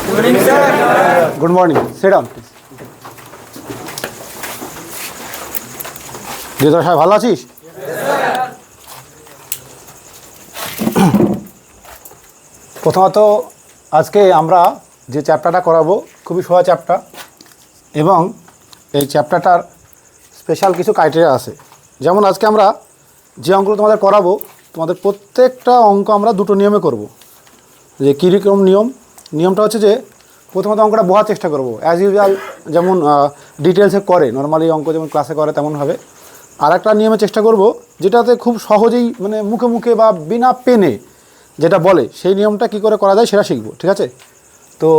Good morning. Sit down, please. তোরা সবাই ভালো আছিস? প্রথমত আজকে আমরা যে চ্যাপ্টারটা করাবো খুবই সহজ চ্যাপ্টার এবং এই চ্যাপ্টারটার স্পেশাল কিছু ক্রাইটেরিয়া আছে। যেমন আজকে আমরা যে অঙ্কগুলো তোমাদের করাবো, তোমাদের প্রত্যেকটা অঙ্ক আমরা দুটো নিয়মে করব। যে কীরকম নিয়মটা হচ্ছে যে প্রথমত অঙ্কটা বোঝার চেষ্টা করব অ্যাজ ইউজুয়াল, যেমন ডিটেলসে করে নর্মালি অঙ্ক যেমন ক্লাসে করে তেমনভাবে। আর একটা নিয়মে চেষ্টা করব যেটাতে খুব সহজেই মানে মুখে মুখে বা বিনা পেনে যেটা বলে সেই নিয়মটা কি করে করা যায় সেটা শিখব, ঠিক আছে? তো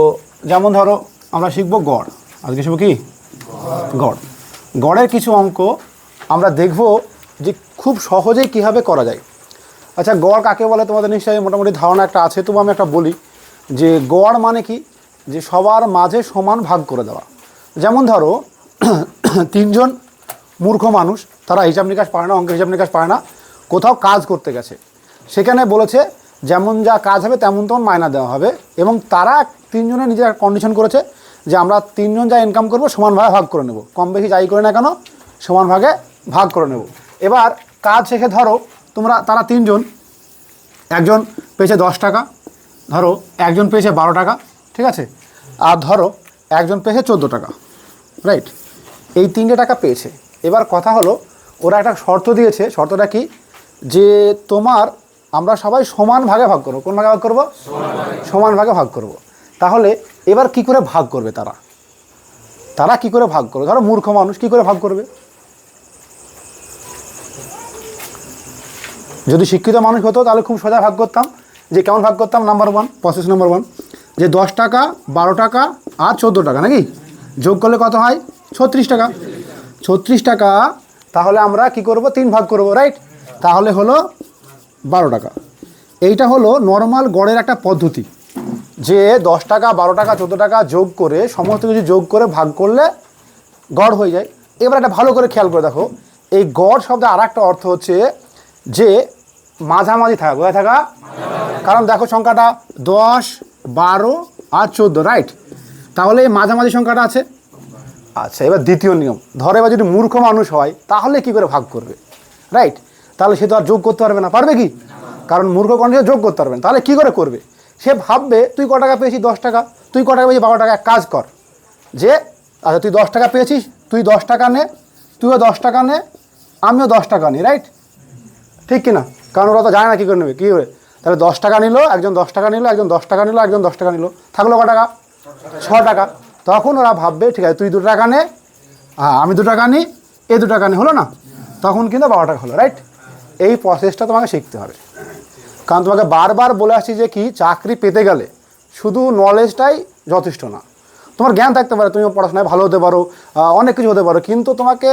যেমন ধরো আমরা শিখব গড়। আজকে শিখব কি গড়ের কিছু অঙ্ক আমরা দেখব যে খুব সহজেই কীভাবে করা যায়। আচ্ছা, গড় কাকে বলে তোমাদের নিশ্চয়ই মোটামুটি ধারণা একটা আছে, তবু আমি একটা বলি যে গড় মানে কি, যে সবার মাঝে সমান ভাগ করে দেওয়া। যেমন ধরো তিনজন মূর্খ মানুষ, তারা হিসাব নিকাশ পারে না, অঙ্কের হিসাব নিকাশ পারে না, কোথাও কাজ করতে গেছে, সেখানে বলেছে যেমন যা কাজ হবে তেমন তেমন মায়না দেওয়া হবে, এবং তারা তিনজনে নিজের কন্ডিশন করেছে যে আমরা তিনজন যা ইনকাম করবো সমান ভাগে ভাগ করে নেব, কম বেশি যাই করে না কেন সমান ভাগে ভাগ করে নেব। এবার কাজ শেখে ধরো তারা তিনজন, একজন পেয়েছে 10 টাকা, ধরো একজন পেয়েছে 12 টাকা, ঠিক আছে, আর ধরো একজন পেয়েছে 14 টাকা, রাইট? এই 3টে টাকা পেয়েছে। এবার কথা হলো ওরা একটা শর্ত দিয়েছে, শর্তটা কি, যে আমরা সবাই সমান ভাগে ভাগ করবো। কোন ভাগে ভাগ করবো? সমান ভাগে ভাগ করব। তাহলে এবার কি করে ভাগ করবে তারা কি করে ভাগ করবে? ধরো মূর্খ মানুষ কি করে ভাগ করবে? যদি শিক্ষিত মানুষ হতো তাহলে খুব সোজা ভাগ করতাম। যে কেমন ভাগ করতাম? প্রসেস নাম্বার 1, যে 10 টাকা, 12 টাকা আর 14 টাকা, নাকি যোগ করলে কত হয়? 36 টাকা। 36 টাকা, তাহলে আমরা কি করব? 3 ভাগ করব, রাইট? তাহলে হলো 12 টাকা। এইটা হলো নর্মাল গড়ের একটা পদ্ধতি, যে 10 টাকা, 12 টাকা, 14 টাকা যোগ করে সমস্ত কিছু যোগ করে ভাগ করলে গড় হয়ে যায়। এবার এটা ভালো করে খেয়াল করে দেখো, এই গড় শব্দের আর একটা অর্থ হচ্ছে যে মাঝামাঝি থাকা। কোথায় থাকা? কারণ দেখো সংখ্যাটা 10, 12 আর 14, রাইট? তাহলে এই মাঝামাঝি সংখ্যাটা আছে। আচ্ছা, এবার দ্বিতীয় নিয়ম, ধরো এবার যদি মূর্খ মানুষ হয় তাহলে কি করে ভাগ করবে, রাইট? তাহলে সে তো আর যোগ করতে পারবে না, পারবে কি? কারণ মূর্খ মানুষ যোগ করতে পারবে না। তাহলে কি করে করবে? সে ভাববে তুই ক টাকা পেয়েছিস? 10 টাকা। তুই ক টাকা পেয়েছিস? 12 টাকা। এক কাজ কর, যে আচ্ছা তুই 10 টাকা পেয়েছিস, তুই 10 টাকা নে, তুইও 10 টাকা নে, আমিও 10 টাকা নিই, রাইট? ঠিক কিনা? কারণ ওরা তো জানে না কী করে নেবে, কী করে। তাহলে 10 টাকা নিল, একজন 10 টাকা নিল, একজন 10 টাকা নিল, একজন 10 টাকা নিল, থাকলো ক টাকা? 6 টাকা। তখন ওরা ভাববে ঠিক আছে তুই 2 টাকা নে, আমি 2 টাকা নিই, 2 টাকা নে, হলো না? তখন কিন্তু 12 টাকা হলো, রাইট? এই প্রসেসটা তোমাকে শিখতে হবে। কারণ তোমাকে বারবার বলে আসছি যে কি, চাকরি পেতে গেলে শুধু নলেজটাই যথেষ্ট না। তোমার জ্ঞান থাকতে পারে, তুমি পড়াশোনায় ভালো হতে পারো, অনেক কিছু হতে পারো, কিন্তু তোমাকে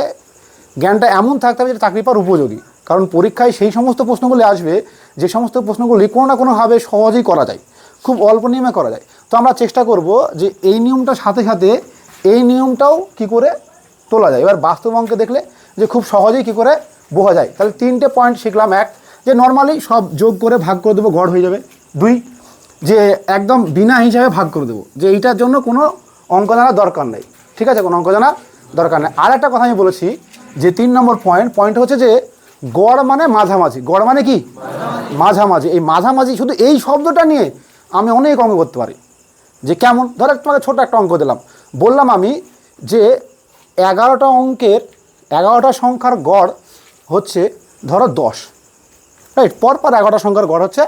জ্ঞানটা এমন থাকতে হবে যেটা চাকরি পাওয়ার উপযোগী। কারণ পরীক্ষায় সেই সমস্ত প্রশ্নগুলি আসবে যে সমস্ত প্রশ্নগুলি কোনো না কোনোভাবে সহজেই করা যায়, খুব অল্প নিয়মে করা যায়। তো আমরা চেষ্টা করব যে এই নিয়মটার সাথে সাথে এই নিয়মটাও কি করে তোলা যায়। এবার বাস্তব অঙ্কে দেখলে যে খুব সহজেই কি করে বোঝা যায়। তাহলে 3টে পয়েন্ট শিখলাম। 1, যে নর্মালি সব যোগ করে ভাগ করে দেবো, গড় হয়ে যাবে। 2, যে একদম বিনা হিসাবে ভাগ করে দেবো, যে এইটার জন্য কোনো অঙ্ক জানার দরকার নেই, ঠিক আছে? কোনো অঙ্ক জানার দরকার নেই। আর একটা কথা আমি বলেছি যে 3 নম্বর পয়েন্ট হচ্ছে যে গড় মানে মাঝামাঝি। গড় মানে কি? মাঝামাঝি। এই মাঝামাঝি, শুধু এই শব্দটা নিয়ে আমি অনেক অঙ্ক করতে পারি। যে কেমন? ধরো তোমাকে ছোট একটা অঙ্ক দিলাম, বললাম আমি যে 11টা অঙ্কের 11টা সংখ্যার গড় হচ্ছে ধরো 10, রাইট? পরপর 11টা সংখ্যার গড় হচ্ছে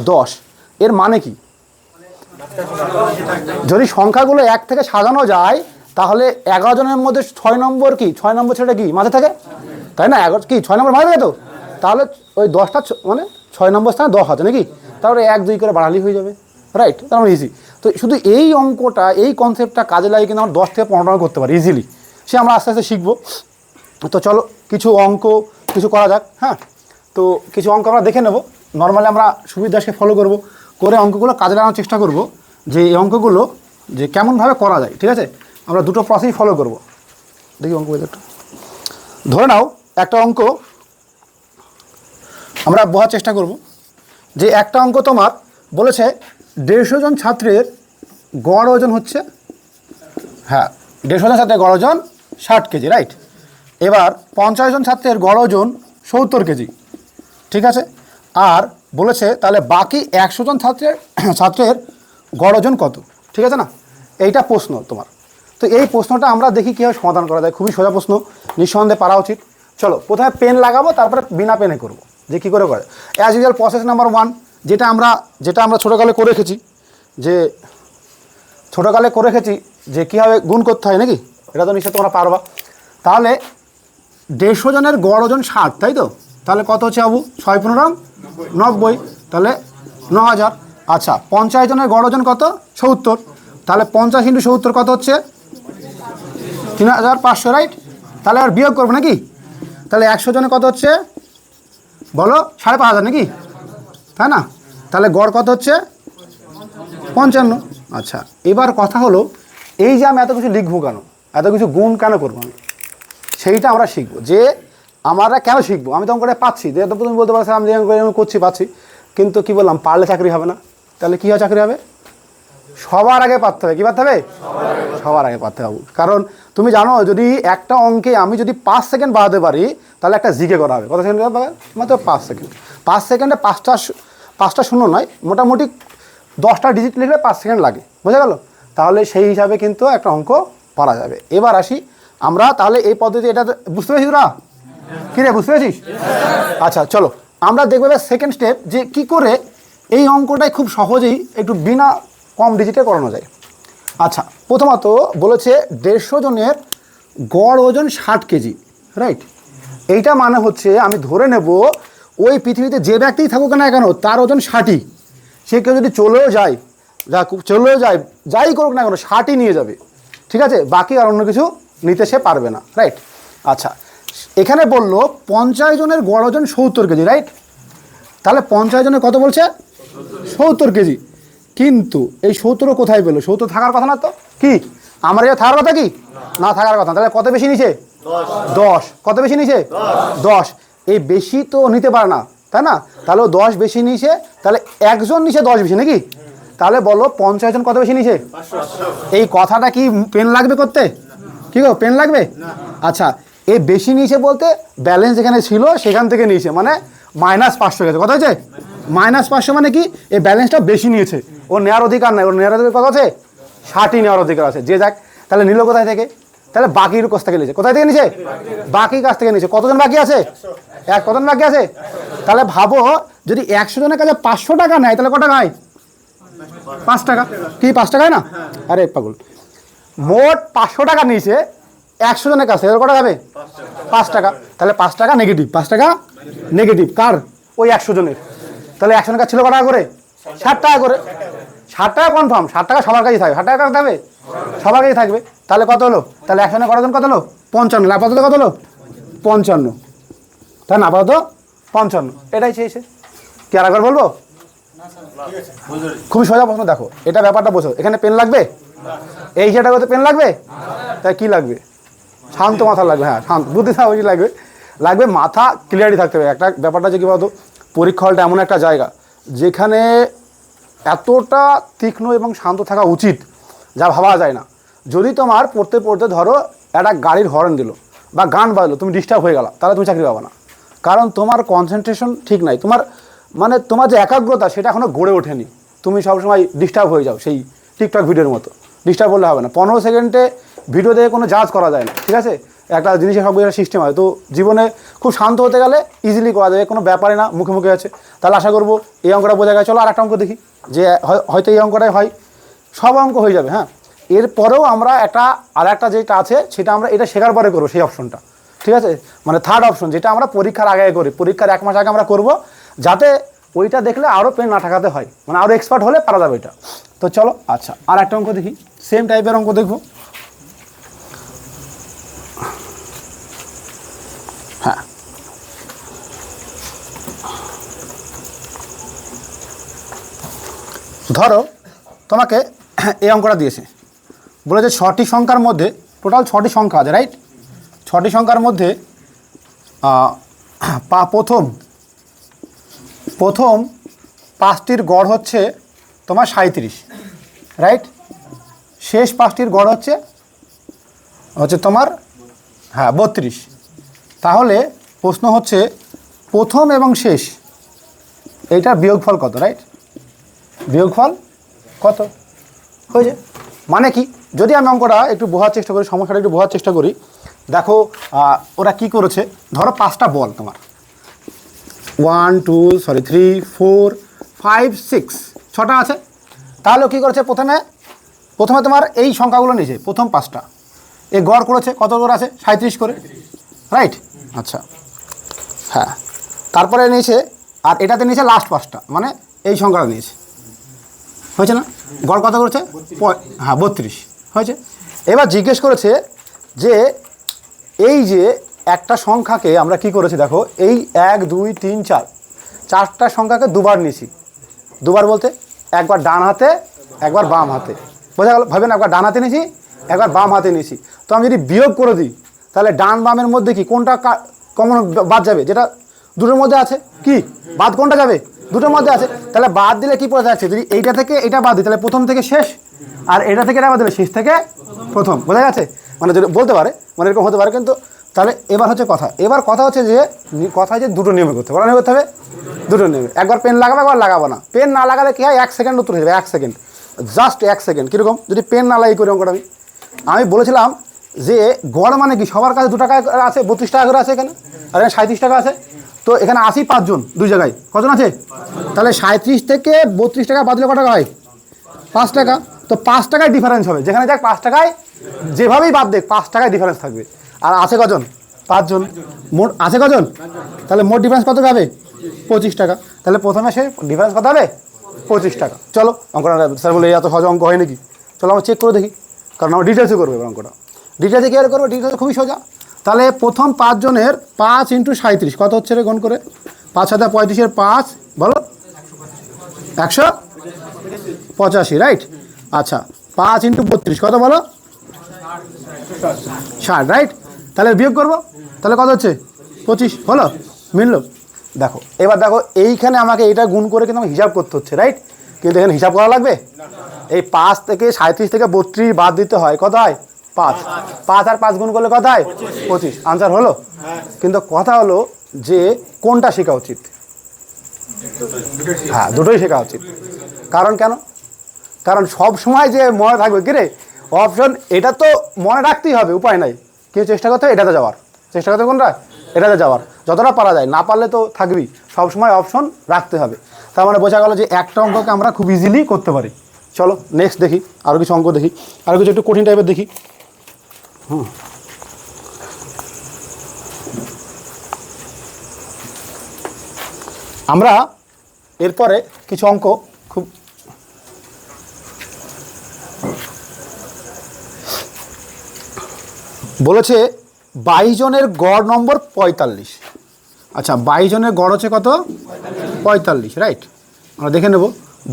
10। এর মানে কি? যদি সংখ্যাগুলো 1 থেকে সাজানো যায় তাহলে 11 জনের মধ্যে 6 নম্বর কি? 6 নম্বর ছেলেটা কি মাঝে থাকে, তাই না? 11 কি 6 নম্বর মাঝে থাকে তো? তাহলে ওই 10টা মানে 6 নম্বর স্থানে 10 আছে নাকি? তারপরে 1, 2 করে বাড়ালেই হয়ে যাবে, রাইট? তার মানে ইজি। তো শুধু এই অঙ্কটা, এই কনসেপ্টটা কাজে লাগিয়ে কিন্তু আমরা 10 থেকে 15টা করতে পারি ইজিলি। সে আমরা আস্তে আস্তে শিখবো। তো চলো কিছু অঙ্ক করা যাক। হ্যাঁ, তো কিছু অঙ্ক আমরা দেখে নেব। নর্মালি আমরা সুবীর দাসকে ফলো করব, করে অঙ্কগুলো কাজে লাগানোর চেষ্টা করব যে এই অঙ্কগুলো যে কেমনভাবে করা যায়, ঠিক আছে? আমরা দুটো প্রসেস ফলো করব। দেখি অঙ্ক একটু ধরে নাও, একটা অঙ্ক আমরা বোঝার চেষ্টা করব। যে একটা অঙ্ক তোমার বলেছে 150 জন ছাত্রের গড় ওজন হচ্ছে, হ্যাঁ 150 জন ছাত্রের গড় ওজন 60 কেজি, রাইট। এবার 50 জন ছাত্রের গড় ওজন 70 কেজি, ঠিক আছে। আর বলেছে তাহলে বাকি 100 জন ছাত্রের গড় ওজন কত, ঠিক আছে না? এইটা প্রশ্ন তোমার। তো এই প্রশ্নটা আমরা দেখি কীভাবে সমাধান করা যায়। খুবই সোজা প্রশ্ন, নিঃসন্দেহে পারা উচিত। চলো প্রথমে পেন লাগাবো, তারপরে বিনা পেনে করব যে কী করে করে। অ্যাজ ইউজুয়াল প্রসেস নাম্বার 1 যেটা আমরা ছোটোকালে করে রেখেছি, যে কীভাবে গুণ করতে হয় নাকি, এটা তো নিশ্চয়ই তোমরা পারবা। তাহলে 150 জনের গড় ওজন 60, তাই তো? তাহলে কত হচ্ছে বাবু? 6 15 90, তাহলে 9000। আচ্ছা 50 জনের গড় ওজন কত? 70, তাহলে 50 × 70 কত হচ্ছে? 3500, রাইট। তাহলে আর বিয়োগ করবো নাকি? তাহলে 100 জনে কত হচ্ছে বলো? 5500 নাকি, তাই না? তাহলে গড় কত হচ্ছে? 55। আচ্ছা এবার কথা হলো, এই যে আমি এত কিছু লিখবো কেন, এত কিছু গুণ কেন করবো আমি, সেইটা আমরা শিখবো। যে আমরা কেন শিখবো, আমি তখন করে পাচ্ছি, যে তুমি বলতে পারছো আমি করছি পাচ্ছি, কিন্তু কি বললাম, পারলে চাকরি হবে না। তাহলে কী হয় চাকরি হবে? সবার আগে পারতে হবে। কী পারতে হবে? সবার আগে পারতে হবে। কারণ তুমি জানো, যদি একটা অঙ্কে আমি যদি 5 সেকেন্ড বাড়াতে পারি, তাহলে একটা জিকে করা হবে। কত সেকেন্ড পাবে? মাত্র 5 সেকেন্ড। 5 সেকেন্ডে 5টা শূন্য নয়, মোটামুটি 10টা ডিজিট লিখলে 5 সেকেন্ড লাগে, বোঝা গেল? তাহলে সেই হিসাবে কিন্তু একটা অঙ্ক পারা যাবে। এবার আসি আমরা, তাহলে এই পদ্ধতি, এটা বুঝতে পেরেছিস তোরা? কী রে, বুঝতে পেরেছিস? আচ্ছা চলো আমরা দেখবো এবার সেকেন্ড স্টেপ, যে কি করে এই অঙ্কটাই খুব সহজেই একটু বিনা কম ডিজিটে করানো যায়। আচ্ছা প্রথমত বলেছে 150 জনের গড় ওজন 60 কেজি, রাইট। এইটা মানে হচ্ছে আমি ধরে নেব ওই পৃথিবীতে যে ব্যক্তিই থাকুক না কেন তার ওজন 60ই। সে কেউ যদি চলেও যায়, যাই করুক না কেন 60ই নিয়ে যাবে, ঠিক আছে? বাকি আর অন্য কিছু নিতে সে পারবে না, রাইট। আচ্ছা এখানে বললো 50 জনের গড় ওজন 70 কেজি, রাইট। তাহলে 50 জনের কত বলছে? 70 কেজি। কিন্তু এই 70 কোথায় পেলো? 70 থাকার কথা না তো, কি আমার এটা থাকার কথা কি না থাকার কথা? তাহলে কত বেশি নিছে? 10। কত বেশি নিছে? 10। এই বেশি তো নিতে পারে না, তাই না? তাহলে 10 বেশি নিছে, তাহলে একজন নিছে 10 বেশি নাকি? তাহলে বলো 50 জন কত বেশি নিছে? এই কথাটা কি পেন লাগবে করতে? কি গো, পেন লাগবে? আচ্ছা এই বেশি নিয়েছে বলতে ব্যালেন্স যেখানে ছিল সেখান থেকে নিয়েছে, মানে -500 গেছে। কত হয়েছে? -500 মানে কি, এই ব্যালেন্সটা বেশি নিয়েছে, ওর নেওয়ার অধিকার নাই। ওর নেওয়ার অধিকার কত আছে? 60ই নেওয়ার অধিকার আছে। যে যাক, তাহলে নিল কোথায় থেকে? তাহলে বাকির কাছ থেকে নিয়েছে। কোথায় থেকে নিয়েছে? বাকির কাছ থেকে নিয়েছে। কতজন বাকি আছে? কতজন বাকি আছে? তাহলে ভাবো, যদি 100 জনের কাছে 500 টাকা নেয়, তাহলে কত টাকা হয়? 5 টাকা। কি 5 টাকায় না? আরে পাগল, মোট 500 টাকা নিয়েছে 100 জনের কাছে, কত যাবে? 5 টাকা। তাহলে 5 টাকা নেগেটিভ, 5 টাকা নেগেটিভ কার? ওই 100 জনের। তাহলে 100 জনের কাছে ছিল কত টাকা করে? 60 টাকা করে। 60 টাকা কনফার্ম, 60 টাকা সবার কাছেই থাকবে। 60 টাকা কাছে থাকবে, সবার কাছেই থাকবে। তাহলে কত হলো? তাহলে 100 জনের কতজন কত হলো? 55। আপাতত কত হলো? 55, তাই না? আপাতত 55, এটাই চেয়েছে। কি আর একবার বলবো? খুবই সোজা প্রশ্ন। দেখো এটা ব্যাপারটা বোঝো। এখানে পেন লাগবে? এই যেটা করতে পেন লাগবে? তাই কি লাগবে? শান্ত মাথা লাগবে। হ্যাঁ, শান্ত বুদ্ধি বেশি লাগবে মাথা ক্লিয়ারই থাকতে হবে। একটা ব্যাপারটা যে কী বলতো, পরীক্ষা হলটা এমন একটা জায়গা যেখানে এতটা তীক্ষ্ণ এবং শান্ত থাকা উচিত যা ভাবা যায় না। যদি তোমার পড়তে পড়তে ধরো একটা গাড়ির হর্ন দিল বা গান বাজলো, তুমি ডিস্টার্ব হয়ে গেলা, তাহলে তুমি চাকরি পাবে না। কারণ তোমার কনসেন্ট্রেশন ঠিক নাই, তোমার যে একাগ্রতা সেটা এখনও গড়ে ওঠেনি। তুমি সবসময় ডিস্টার্ব হয়ে যাও, সেই টিকটক ভিডিওর মতো। ডিস্টার্ব করলে হবে না। 15 সেকেন্ডে ভিডিও দেখে কোনো জাজ করা যায় না, ঠিক আছে? একটা জিনিসের সব কিছু সিস্টেম হয়। তো জীবনে খুব শান্ত হতে গেলে ইজিলি করা যাবে, কোনো ব্যাপারে না, মুখে মুখে আছে। তাহলে আশা করবো এই অঙ্কটা বোঝা গেছে। চলো আর একটা অঙ্ক দেখি, যে হয়তো এই অঙ্কটাই হয়, সব অঙ্ক হয়ে যাবে। হ্যাঁ, এরপরেও আমরা আর একটা যেটা আছে সেটা আমরা এটা শেখার পরে করবো, সেই অপশনটা, ঠিক আছে? মানে থার্ড অপশন, যেটা আমরা পরীক্ষার আগে করি, পরীক্ষার 1 মাস আগে আমরা করবো, যাতে ওইটা দেখলে আরও পেন না ঠাকাতে হয়, মানে আরও এক্সপার্ট হলে পারা যাবে এটা। তো চলো আচ্ছা আর একটা অঙ্ক দেখি, সেম টাইপের অঙ্ক দেখবো। হ্যাঁ, ধরো তোমাকে এই অঙ্কটা দিয়েছে, বলেছে 6টি সংখ্যার মধ্যে, টোটাল 6টি সংখ্যা আছে, রাইট? 6টি সংখ্যার মধ্যে প্রথম 5টির গড় হচ্ছে তোমার 37, রাইট? শেষ পাঁচটির গড় হচ্ছে তোমার 32। তাহলে প্রশ্ন হচ্ছে প্রথম এবং শেষ এইটার বিয়োগফল কত, রাইট? বিয়োগফল কত হয়েছে, মানে কি? যদি আমি অঙ্কটা একটু বোঝার চেষ্টা করি, সমস্যাটা একটু বোঝার চেষ্টা করি। দেখো ওরা কি করেছে, ধরো 5টা বল তোমার 1 2 3 4 5 6 6টা আছে। তাহলে কি করেছে, প্রথমে তোমার এই সংখ্যাগুলো নিয়েছে, প্রথম 5টা এই গড় করেছে কত করে আছে 37 করে, রাইট? আচ্ছা, হ্যাঁ, তারপরে নিয়েছে আর এটাতে নিয়েছে লাস্ট 5টা, মানে এই সংখ্যাটা নিয়েছে, হয়েছে না? গড় কত করেছে? 32 হয়েছে। এবার জিজ্ঞেস করেছে যে এই যে একটা সংখ্যাকে আমরা কি করেছি, দেখো এই 1 2 3 4 4টা সংখ্যাকে দুবার নিয়েছি। দুবার বলতে একবার ডান হাতে একবার বাম হাতে, বোঝা গেল? ভাবেন, একবার ডান হাতে নিয়েছি একবার বাম হাতে নিয়েছি। তো আমি যদি বিয়োগ করে দিই তাহলে ডান বামের মধ্যে কি কোনটা কমন বাদ যাবে? যেটা দুটোর মধ্যে আছে, কি বাদ কোনটা যাবে? দুটোর মধ্যে আছে। তাহলে বাদ দিলে কি পড়ে যাচ্ছে, যদি এইটা থেকে এটা বাদ দিই তাহলে প্রথম থেকে শেষ, আর এটা থেকে এটা বাদ দিলে শেষ থেকে প্রথম, বোঝা গেছে? মানে যদি বলতে পারে, মানে এরকম হতে পারে। কিন্তু তাহলে এবার হচ্ছে কথা, কথা হচ্ছে যে কথায় যে দুটো নিয়মে করতে হবে, করতে হবে দুটো নিয়মে। একবার পেন লাগাবো একবার লাগাবো না। পেন না লাগালে কি হয়, 1 সেকেন্ড উত্তর হয়ে যাবে, 1 সেকেন্ড, জাস্ট 1 সেকেন্ড। কীরকম যদি পেন না লাগিয়ে করি অঙ্কটা? আমি বলেছিলাম যে গড় মানে কি, সবার কাছে 2 টাকা আছে, 32 টাকা করে আছে এখানে, আর এখানে 37 টাকা আছে। তো এখানে 85 জন, দুই জায়গায় কজন আছে? তাহলে 37 থেকে 32 টাকা বাদ দিলে কত টাকা হয়? 5 টাকা। তো 5 টাকায় ডিফারেন্স হবে, যেখানে যাক 5 টাকায় যেভাবেই বাদ দেখ 5 টাকায় ডিফারেন্স থাকবে। আর আছে কজন? 5 জন। মোট আছে কজন? তাহলে মোট ডিফারেন্স কত হবে? 25 টাকা। তাহলে প্রথমে সে ডিফারেন্স কত হবে? 25 টাকা। চলো অঙ্কটা, স্যার বলে এত সহজ অঙ্ক হয় নাকি? চলো আমরা চেক করে দেখি, কারণ আমরা ডিটেলসে করবো এবার অঙ্কটা। ডিটেলসে কী করবো? ডিটেলসে খুবই সোজা। তাহলে প্রথম 5 জনের 5 × 37 কত হচ্ছে রে? গুণ করে 5 7 35 5 বলো 185, রাইট? আচ্ছা, 5 × 32 কত বলো? 60, রাইট? তাহলে বিয়োগ করবো, তাহলে কত হচ্ছে? 25 হলো, মিললো। দেখো এবার দেখো এইখানে আমাকে এটা গুণ করে কিন্তু আমাকে হিসাব করতে হচ্ছে, রাইট? কিন্তু এখানে হিসাব করা লাগবে। এই 5 থেকে 37 থেকে 32 বাদ দিতে হয়, কত হয়? 5 আর 5 গুণ করলে কত হয়? 25। আনসার হলো। কিন্তু কথা হলো যে কোনটা শেখা উচিত? হ্যাঁ, দুটোই শেখা উচিত। কারণ কেন? কারণ সব সময় যে মনে থাকবে কি রে অপশন, এটা তো মনে রাখতেই হবে, উপায় নাই। কেউ চেষ্টা করতে হবে এটাতে যাওয়ার, চেষ্টা করতে কোনটা? এটাতে যাওয়ার, যতটা পারা যায়। না পারলে তো থাকবেই, সবসময় অপশন রাখতে হবে। তার মানে বোঝা গেল যে একটা অঙ্ককে আমরা খুব ইজিলি করতে পারি। চলো নেক্সট দেখি, আরও কিছু অঙ্ক দেখি, আরও কিছু একটু কঠিন টাইপের দেখি। আমরা এরপরে কিছু অঙ্ক খুব বলেছে 22 জনের গড় নম্বর 45। আচ্ছা, 22 জনের গড় হচ্ছে কত? 45, রাইট? আমরা দেখে নেব।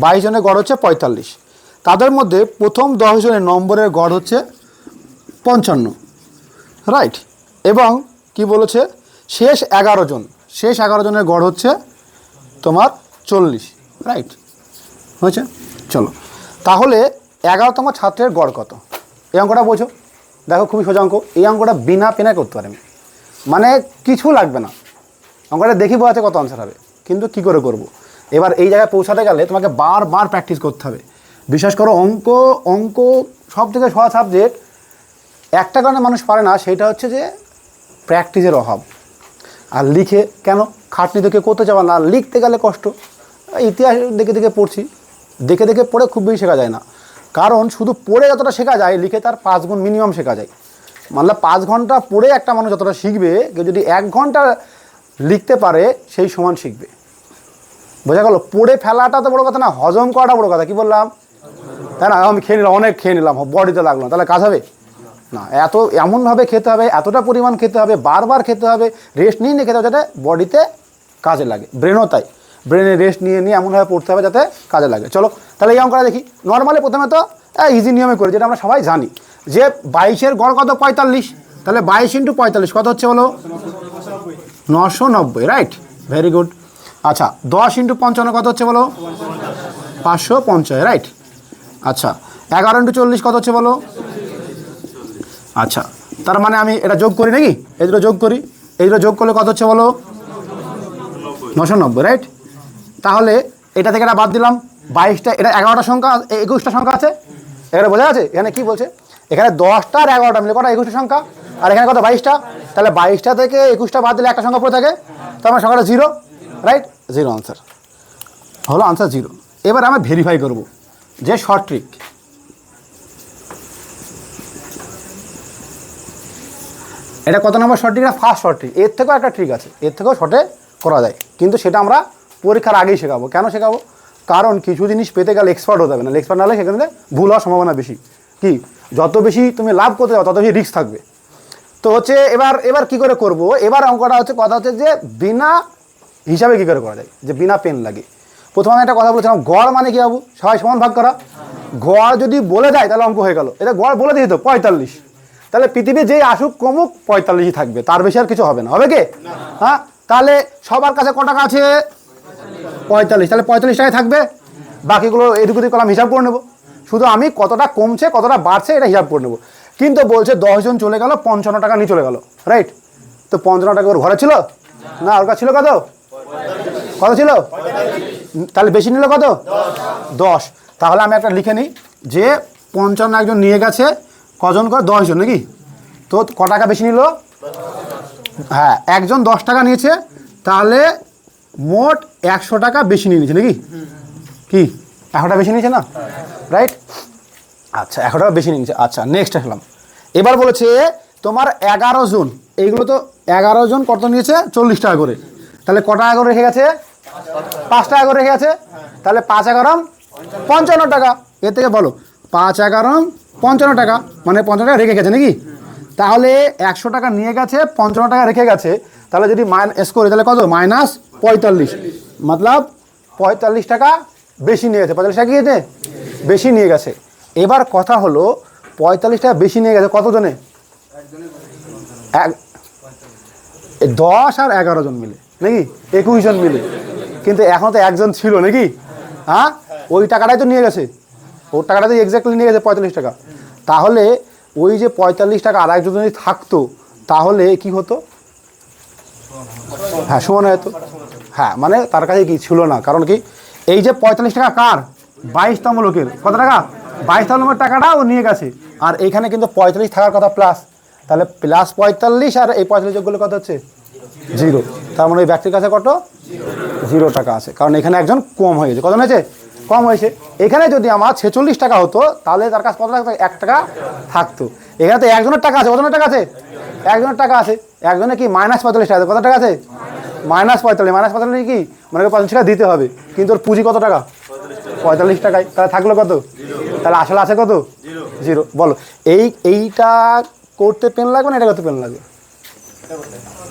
22 জনের গড় হচ্ছে 45। তাদের মধ্যে প্রথম 10 জনের নম্বরের গড় হচ্ছে 55, রাইট? এবং কি বলেছে, শেষ 11 জন, শেষ 11 জনের গড় হচ্ছে তোমার 40, রাইট? হয়েছে? চলো তাহলে 11তম ছাত্রের গড় কত? এই অঙ্কটা বোঝো। দেখো খুবই সোজা অঙ্ক। এই অঙ্কটা বিনা পেনায় করতে পারি আমি, মানে কিছু লাগবে না। অঙ্কটা দেখি বোঝাতে কত আনসার হবে, কিন্তু কি করে করব? এবার এই জায়গায় পৌঁছাতে গেলে তোমাকে বারবার প্র্যাকটিস করতে হবে। বিশেষ করে অঙ্ক সব থেকে সহজ সাবজেক্ট। একটা কারণে মানুষ পারে না, সেটা হচ্ছে যে প্র্যাকটিসের অভাব। আর লিখে কেন খাটনি দেখে করতে যাওয়া না, লিখতে গেলে কষ্ট। ইতিহাস দেখে দেখে পড়ছি, দেখে দেখে পড়ে খুব বেশি শেখা যায় না। কারণ শুধু পড়ে যতটা শেখা যায়, লিখে তার 5 গুণ মিনিমাম শেখা যায়। মানলে 5 ঘন্টা পড়ে একটা মানুষ যতটা শিখবে, কেউ যদি 1 ঘন্টা লিখতে পারে সেই সমান শিখবে। বোঝা গেল? পড়ে ফেলাটা তো বড় কথা না, হজম করাটা বড় কথা। কি বললাম? তাই না? আমি খেয়ে নিলাম, অনেক খেয়ে নিলাম, বডিতে লাগলো, তাহলে কাজ হবে না। এমনভাবে খেতে হবে, এতটা পরিমাণ খেতে হবে, বারবার খেতে হবে, রেস্ট নিয়ে খেতে হবে যাতে বডিতে কাজে লাগে। ব্রেনও তাই, ব্রেনে রেস্ট নিয়ে এমনভাবে পড়তে হবে যাতে কাজে লাগে। চলো তাহলে এই অঙ্কটা দেখি। নর্মালি প্রথমে তো ইজি নিয়মে করি, যেটা আমরা সবাই জানি, যে 22-এর গড় কত? 45। তাহলে 22 × 45 কত হচ্ছে বলো? 990, রাইট? Very good. আচ্ছা, 10 × 55 কত হচ্ছে বলো? 550, রাইট? আচ্ছা, 11 × 40 কত হচ্ছে বলো? আচ্ছা, তার মানে আমি এটা যোগ করি নাকি? এই দুটো যোগ করি, এই দুটো যোগ করলে কত হচ্ছে বলো? 990, রাইট? তাহলে এটা থেকে এটা বাদ দিলাম, 22টা, এটা 11টা সংখ্যা, 21টা সংখ্যা আছে, এখানে বোঝা আছে? এখানে কি বলছে, এখানে 10টা আর 11টা মিলে কটা? 21টা সংখ্যা। আর এখানে কত? 22টা। তাহলে 22টা থেকে 21টা বাদ দিলে একটা সংখ্যা পড়ে থাকে, তার মানে সংখ্যাটা 0, রাইট? 0 আনসার হলো, আনসার 0। এবার আমরা ভেরিফাই করব যে শর্ট ট্রিক। এটা কত number short trick? First short trick. এর থেকেও একটা ট্রিক আছে, এর থেকেও শর্টে করা যায়, কিন্তু সেটা আমরা পরীক্ষার আগেই শেখাবো। কেন শেখাবো? কারণ কিছু জিনিস পেতে গেলে এক্সপার্ট হতে হবে না, এক্সপার্ট না হলে সেখানে ভুল হওয়ার সম্ভাবনা বেশি। কি, যত বেশি তুমি লাভ করতে যাও তত বেশি রিস্ক থাকবে। তো হচ্ছে এবার কি করে করব? এবার অঙ্কটা হচ্ছে, কথা হচ্ছে যে বিনা হিসাবে কী করে করা যায়, যে বিনা পেন লাগে। প্রথমে আমি একটা কথা বলেছিলাম, গড় মানে কি বাবু? সবাই সমান ভাগ করা। গড় যদি বলে যায় তাহলে অঙ্ক হয়ে গেল। এটা গড় বলে দিয়ে তো 45, তাহলে পৃথিবী যেই আসুক কমুক 45ই থাকবে, তার বেশি আর কিছু হবে না। হবে কি? হ্যাঁ, তাহলে সবার কাছে ক টাকা আছে? 45, তাহলে 45 টাকায় থাকবে। বাকিগুলো এদিক ওদিক কলাম হিসাব করে নেবো, শুধু আমি কতটা কমছে কতটা বাড়ছে এটা হিসাব করে নেবো। কিন্তু বলছে 10 জন চলে গেল, 55 টাকা নিয়ে চলে গেল, রাইট? তো 55 টাকা ওর ঘরে ছিল না, ওর কাছে ছিল কত? কত ছিল? তাহলে বেশি নিল কত? 10। তাহলে আমি একটা লিখে নিই যে 55 একজন নিয়ে গেছে, কজন করে? 10 জন নাকি? তো ক টাকা বেশি নিল? হ্যাঁ, একজন 10 টাকা নিয়েছে, তাহলে মোট 100 টাকা বেশি নিয়ে নিয়েছে নাকি? কি 100 টাকা বেশি নিয়েছে না, রাইট? আচ্ছা, 100 টাকা বেশি নিয়েছে। আচ্ছা, নেক্সট আসলাম। এবার বলেছে তোমার 11 জন, এইগুলো তো 11 জন কত নিয়েছে? 40 টাকা করে। তাহলে ক টাকা করে রেখে গেছে? 5 টাকা করে রেখে গেছে। তাহলে 5 11 55 টাকা। এর থেকে বলো 5 11 55 টাকা, মানে 55 টাকা রেখে গেছে নাকি? তাহলে 100 টাকা নিয়ে গেছে, 55 টাকা রেখে গেছে, তাহলে যদি মাইনাস করি তাহলে কত? -45, মতলব 45 টাকা বেশি নিয়ে গেছে। 45 টাকা কি গেছে? বেশি নিয়ে গেছে। এবার কথা হলো 45 টাকা বেশি নিয়ে গেছে কতজনে? 10 আর 11 জন মিলে নাকি? 21 জন মিলে। কিন্তু এখন তো একজন ছিল নাকি? হ্যাঁ, ওই টাকাটাই তো নিয়ে গেছে, ওর টাকাটা তো এক্স্যাক্টলি নিয়ে গেছে 45 টাকা। তাহলে ওই যে 45 টাকা আর একজন যদি থাকতো তাহলে কি হতো? হ্যাঁ, সমান হতো। হ্যাঁ, মানে তার কাছে কি ছিল না, কারণ কি এই যে 45 টাকা কার? 22তম লোকের। কত টাকা? 22তম লোকের টাকাটা ও নিয়ে গেছে, আর এখানে কিন্তু 45 থাকার কথা প্লাস, তাহলে প্লাস 45 আর এই 45 যোগ করলে কত হচ্ছে? 0। তার মানে ওই ব্যক্তির কাছে কত? 0 টাকা আছে, কারণ এখানে একজন কম হয়েছে। কত হয়েছে? কম হয়েছে। এখানে যদি আমার 46 টাকা হতো তাহলে তার কাছে কত টাকা? 1 টাকা থাকতো। এখানে তো একজনের টাকা আছে। কতজনের টাকা আছে? একজনের টাকা আছে। একজনে কি -45 টাকা। কত টাকা আছে? -45। -45 কি মানে 45 টাকা দিতে হবে, কিন্তু ওর পুঁজি কত টাকা? 45 টাকায়। তাহলে থাকলো কত? তাহলে আসলে আছে কত? 0। বলো এইটা করতে পেন লাগবে না এটা করতে পেন লাগবে?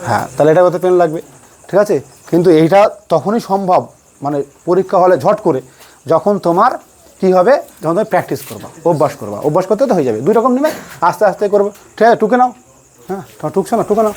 হ্যাঁ, তাহলে এটা করতে পেন লাগবে, ঠিক আছে। কিন্তু এইটা তখনই সম্ভব, মানে পরীক্ষা হলে ঝট করে, যখন তোমার কি হবে? যখন তুমি প্র্যাকটিস করবা, অভ্যাস করবা। অভ্যাস করতে তো হয়ে যাবে। 2 রকম নেবে, আস্তে আস্তে করবে, ঠিক আছে? টুকে নাও। হ্যাঁ, তোমার টুকছে না, টুকে নাও।